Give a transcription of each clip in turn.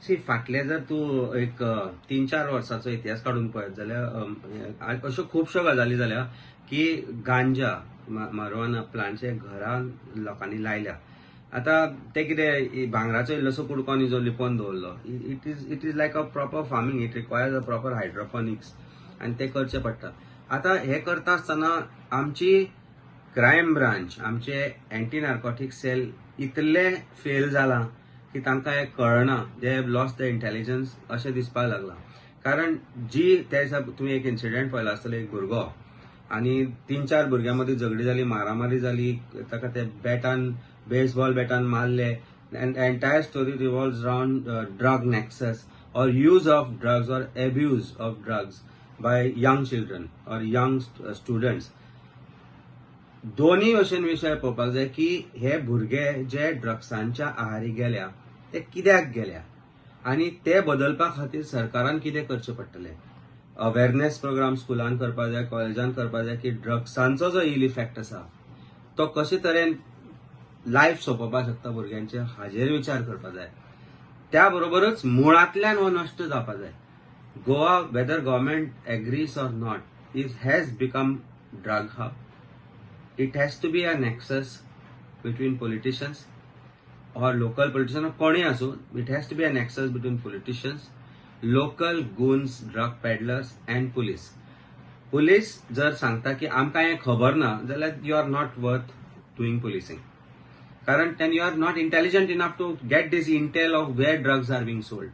C फाटले जर तूं एक 3-4 वर्सांचो इतिहास काडून पळयत जाल्यार अश्यो खुबश्यो गजाली जाल्या की गांजा मारवाना प्लांट्स हे घरान लोकांनी लायल्या. आता ते कितें भांगराचो इल्लोसो कुडको जो लिपोवन दवरलो, it is like a proper farming. It requires a proper hydroponics आनी ते करचें पडटा. आता हे करता आसतना आमची क्रायम ब्रांच, आमचे एंटी नार्कोटीक सेल इतले फेल जाला की तांकां हें कळना. They have lost the intelligence अशें दिसपाक लागलां. कारण जी त्या दिसा तुमी एक इन्सिडेंट पळयलो आसतलो, एक भुरगो आनी 3-4 भुरग्यां मदीं झगडी जाली, मारामारी जाली, ताका ते बॅटान बेसबॉल बॅटान मारले. End entire story revolves around drug nexus or use of drugs or abuse of drugs by young children or young students. दोन्ही वशेन विशय पळोवपाक जाय की हे भुरगे जे ड्रग्सांच्या आहारी गेल्या ते कित्याक गेल्या आनी ते बदलपा खातीर सरकारान कितें करचें पडटलें. अवेरनेस प्रोग्राम स्कुलान करपाक जाय, कॉलेजान करपाक जाय की ड्रग्सांचो जो इल इफेक्ट आसा तो कशे तरेन लायफ सोंपोवपाक शकता भुरग्यांचे, हाजेर विचार करपाक जाय. त्या बरोबरच मुळांतल्यान हो नश्ट जावपाक जाय. गोवा, वेदर गव्हर्नमेंट एग्रीज और not, it has become drug hub. It has to be a nexus between politicians or local politicians or कोणी असो. It has to be a nexus between politicians, local goons, drug peddlers and police. Police जर सांगता की आमकां हें खबर ना जाल्यार you are not worth doing policing. कारण then you are not intelligent enough to get this intel of where drugs are being sold.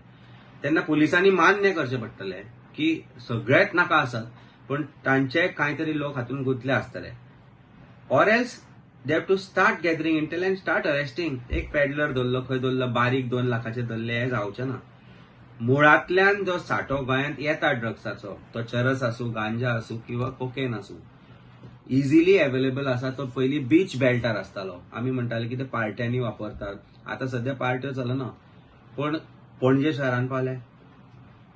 तेन्ना पुलिसांनी मान्य करचें पडटलें की सगळेच नाका आसात पण तांचे कांय तरी लोक हातून गुंतले आसतले. Or else they have to start gathering intel and start arresting. एक पेडलर धरलो, खंय धरलो, बारीक 2 लाखाचे धरले, हे जावचें ना. मुळांतल्यान जो सांठो गोंयांत येता ड्रग्साचो, तो चरस आसूं, गांजा आसूं किंवा कोकेन आसूं, इजिली अवेलेबल आसा. तो पयलीं बीच बेल्टार आसतालो. आमी म्हणटाले की ते पार्ट्यांनी वापरतात. आतां सध्या पार्ट्यो चलना. पण पणजे शहरान पावल्या,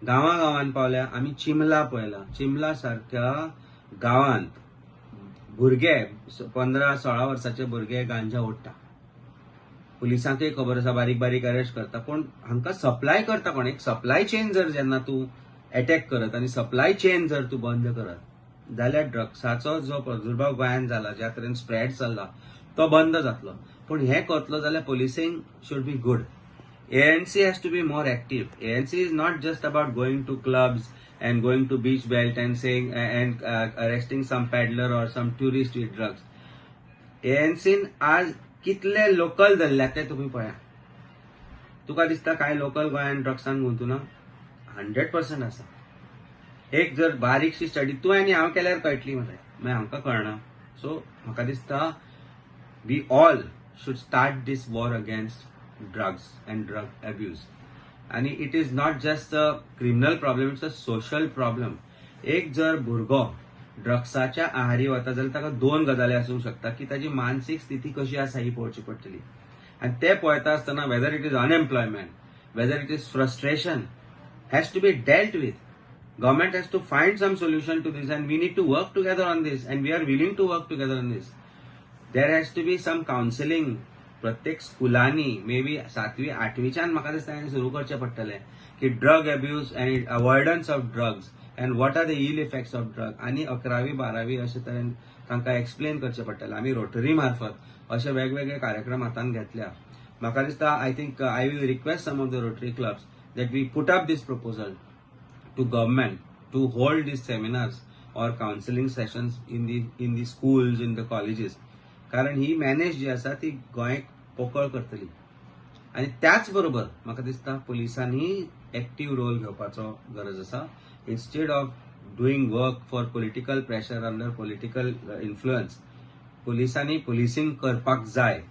गांवां पावल्या. आमी चिमला पळयला. चिमला सारक्या गांवांत भुरगे 15-16 वर्साचे भुरगे गांजा ओडटा. पुलिसांकय खबर आसा, बारीक बारीक अरेस्ट करता. पण हांकां सप्लाय करता कोण? एक सप्लाय चेन जर जेन्ना तूं अटॅक करत आनी सप्लाय चेन जर तूं बंद करत जाल्यार ड्रग्साचो जो प्रादुर्भाव गोंयांत जाला, ज्या तरेन स्प्रेड चल्ला, तो बंद जातलो. पण हें करतलो जाल्यार policing should be good. ANC has to be more active. ANC is not just about going to clubs and going to beach belt and saying and arresting some peddler or some tourist with drugs. ANC आज कितले local धरल्या ते तुम्ही पळया. तुका दिसता काय local गोंयान ड्रग्सान गुंतूना? 100% आसा. एक जर बारीकशी स्टडी तूं आनी हांव केल्यार कळटली मरे, मागीर आमकां कळना. सो म्हाका दिसता we all should start this war against drugs and drug abuse. And it is not just a criminal problem, it's a social problem. एक जर भुरगो ड्रग्साच्या आहारी वता जाल्यार ताका 2 गजाली आसूंक शकता की ताची मानसीक स्थिती कशी आसा ही पळोवची पडटली. आनी ते पळयता आसतना whether it is unemployment, whether it is frustration, has to be dealt with. Government has to find some solution to this and we need to work together on this and we are willing to work together on this. There has to be some counseling. प्रत्येक स्कुलांनी may be 7वी-8वीच्यान म्हाका दिसता सुरू करचें पडटलें की drug abuse and avoidance of drugs and what are the ill effects of drug. आनी 11वी-12वी अशे तरेन तांकां एक्सप्लेन करचें पडटलें. आमी रोटरी मार्फत अशे वेगवेगळे कार्यक्रम हातांत घेतल्या. म्हाका दिसता I think I will request some of the Rotary clubs that we put up these proposal to government to hold these seminars or counseling sessions in the schools, in the colleges. कारण ही manage जी आसा ती गोंयाक पोकळ करतली. आनी त्याच बरोबर म्हाका दिसता पुलिसांनी एक्टीव रोल घेवपाचो गरज आसा. Instead of doing work for political pressure under political influence, पुलिसांनी पुलिसींग करपाक जाय.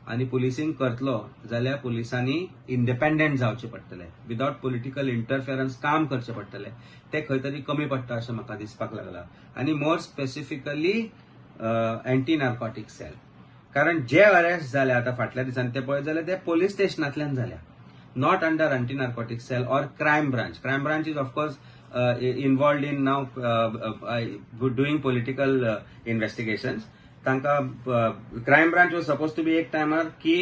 आनी पुलिसींग करतलो जाल्यार पुलिसांनी इंडिपेंडंट जावचें पडटलें, विदाउट पॉलिटिकल इंटरफियरन्स काम करचें पडटलें. ते खंय तरी कमी पडटा अशें म्हाका दिसपाक लागला. आनी more specifically anti narcotic cell. कारण जे अरेस्ट जाले आतां फाटल्या दिसांनी ते पळयत जाल्यार ते पोलीस स्टेशनांतल्यान जाल्या, not under anti narcotic cell or crime branch. Crime branch is of course involved in now doing political investigations. तांकां crime branch was suppose to be एक टायमार की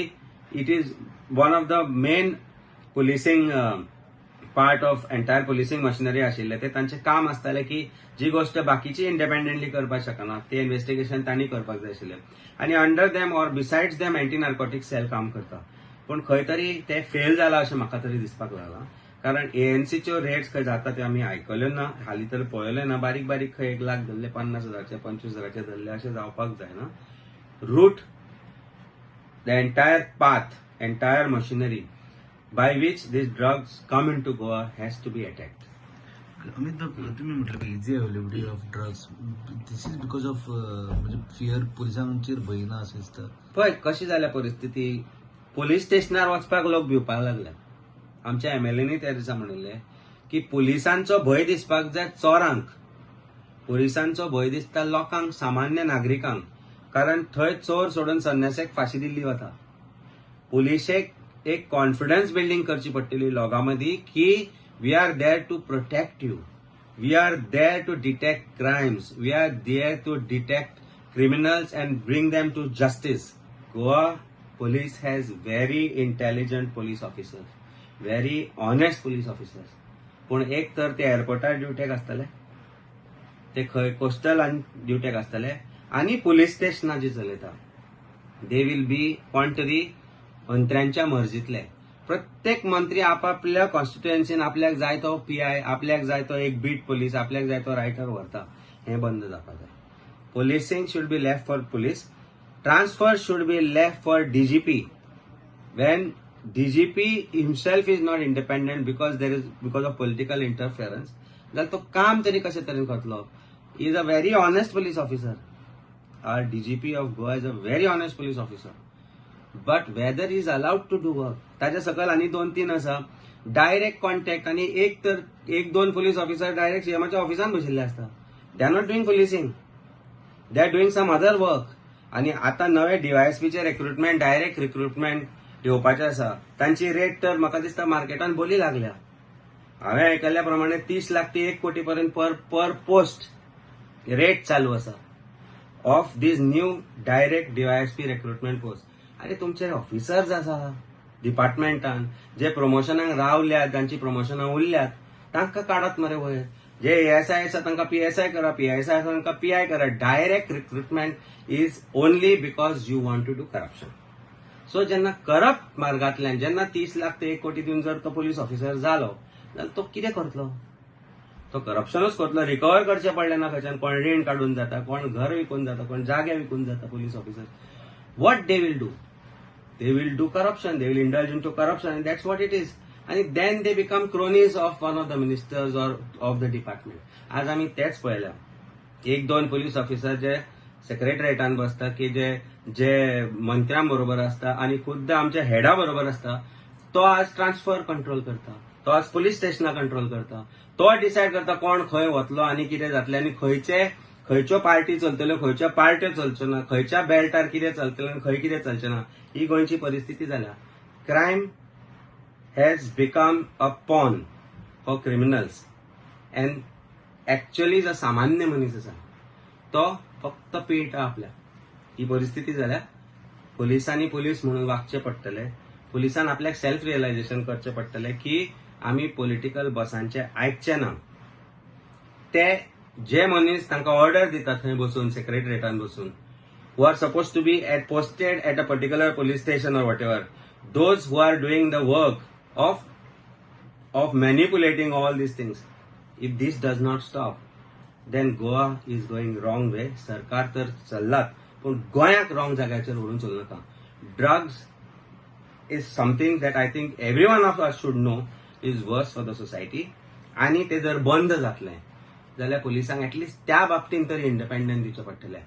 it is one of the main policing part of entire policing machinery आशिल्ले ते तांचें काम आसतालें की जी गोष्ट बाकीची इंडिपेंडंटली करपाक शकना ते इन्व्हेस्टिगेशन तांणी करपाक जाय आशिल्लें आनी under them or besides them anti narcotics cell काम करता पूण खंय तरी ते फेल जाला अशें म्हाका तरी दिसपाक लागला कारण एएनसीच्यो रेट्स खंय जाता त्यो आमी आयकल्यो ना हालीं तर पळयल्यो ना बारीक बारीक खंय 1 लाख धरले 50,000चे 25,000चे धरले अशें जावपाक जायना route the entire path entire machinery by which these drugs come into Goa has to be attacked. Amit तुम्ही म्हटलं की easy availability of drugs this is because of म्हणजे फियर पुलिसांचेर भंय ना अशें दिसता पळय कशी जाल्या परिस्थिती पुलीस स्टेशनार वचपाक लोक भिवपाक लागल्या आमच्या एमएलएनी त्या दिसा म्हणिल्लें की पुलिसांचो भंय दिसपाक जाय चोरांक पुलिसांचो भंय दिसता लोकांक सामान्य नागरिकांक कारण थंय चोर सोडून संन्याशाक फाशी दिल्ली वता पुलिशेक एक कॉन्फिडन्स बिल्डिंग करची पडटली लोकांमदी की we are there to protect you we are there to detect crimes we are there to detect criminals and bring them to justice Goa police has very intelligent police officers, very honest police officers. पण एक तर ते एअरपोर्टार ड्युटेक आसतले ते खंय coastal ड्युटेक आसतले आनी police स्टेशनां जी चलयता दे विल बी कोण तरी मंत्र्यांच्या मर्जीतले प्रत्येक मंत्री आपापल्या कॉन्स्टिट्युएन्सीन आपल्याक जाय तो पीआय आपल्याक जाय तो एक बीट पुलीस आपल्याक जाय तो रायटर व्हरता हें बंद जावपाक जाय policing should be left for police Transfer should be left for DGP. When DGP himself is not independent because of political interference, then तो काम तरी कशे तरेन करतलो. He is a very honest police officer. Our DGP of Goa is a very honest police officer. But whether he is allowed to do work, ताच्या सकल आनी 2-3 आसा. डायरेक्ट कॉन्टॅक्ट आनी एक दोन पुलीस ऑफिसर डायरेक्ट सीएमाच्या ऑफिसान बशिल्ले आसता. They are not doing policing. They are doing some other work. आणि आता नवे डीवायएसपीचे रिक्रुटमेंट डायरेक्ट रिक्रुटमेंट येवपाचे आसा तांची रेट तर म्हाका दिसता मार्केटान बोली लागल्या हांवें आयकल्ल्या प्रमाणे 30 लाख ते 1 कोटी पर्यंत पर पोस्ट रेट चालू आसा of these new direct DySP recruitment post आनी तुमचे ऑफिसर्स आसा डिपार्टमेंटान जे प्रमोशनाक रावल्यात तांची प्रमोशनां उरल्यात तांकां काडत मरे वयर जे एएसआय आसा तांकां पीएसआय करा पीएसआय आसा तांकां पीआय करा direct recruitment is only because you want to do corruption so जेन्ना करप्ट मार्गांतल्यान जेन्ना 30 लाख ते 1 कोटी दिवन जर तो पुलीस ऑफिसर जालो जाल्यार तो कितें करतलो तो करप्शनूच करतलो रिकवर करचें पडलें ना खंयच्यान कोण रीण काडून जाता कोण घर विकून जाता कोण जागे विकून जाता police officer what they will do corruption they will indulge in to corruption and that's what it is आणि then they become cronies of one of the ministers or of the department आज आमी तेच पळयल्या 1-2 police officer जे सेक्रेटरिएटान बसता की जे मंत्र्यां बरोबर आसता आणि खुद्द आमच्या हेडा बरोबर आसता तो आज ट्रान्सफर कंट्रोल करता तो आज पुलीस स्टेशनां कंट्रोल करता तो डिसायड करता कोण खंय वतलो आनी कितें जातलें आनी खंयच्यो पार्टी चलतल्यो खंयच्यो पार्ट्यो चलच्यो ना खंयच्या बेल्टार कितें चलतलें आनी खंय कितें चलचें ना ही गोंयची परिस्थिती जाल्या crime has become a pawn for criminals and actually जो सामान्य मनीस आसा तो फक्त पिळटा आपल्या ही परिस्थिती जाल्या पुलिसांनी पुलीस म्हणून वागचें पडटलें पुलिसान आपल्याक सेल्फ रियलायझेशन करचें पडटलें की आमी पॉलिटिकल बॉसांचें आयकचें ना ते जे मनीस तांकां ऑर्डर दिता थंय बसून सेक्रेटरिएटान बसून who are supposed to be posted at a particular police station or whatever those who are doing the work of manipulating all these things if this does not stop then Goa is going wrong way सरकार तर चल्लात पण गोंयाक wrong जाग्याचेर व्हरून चलनाका drugs is something that I think everyone of us should know is worse for the society आणि ते जर बंद जातलें जाल्यार पुलिसांक ऍटलिस्ट त्या बाबतीन तरी इंडिपेंडंट दिवचें पडटलें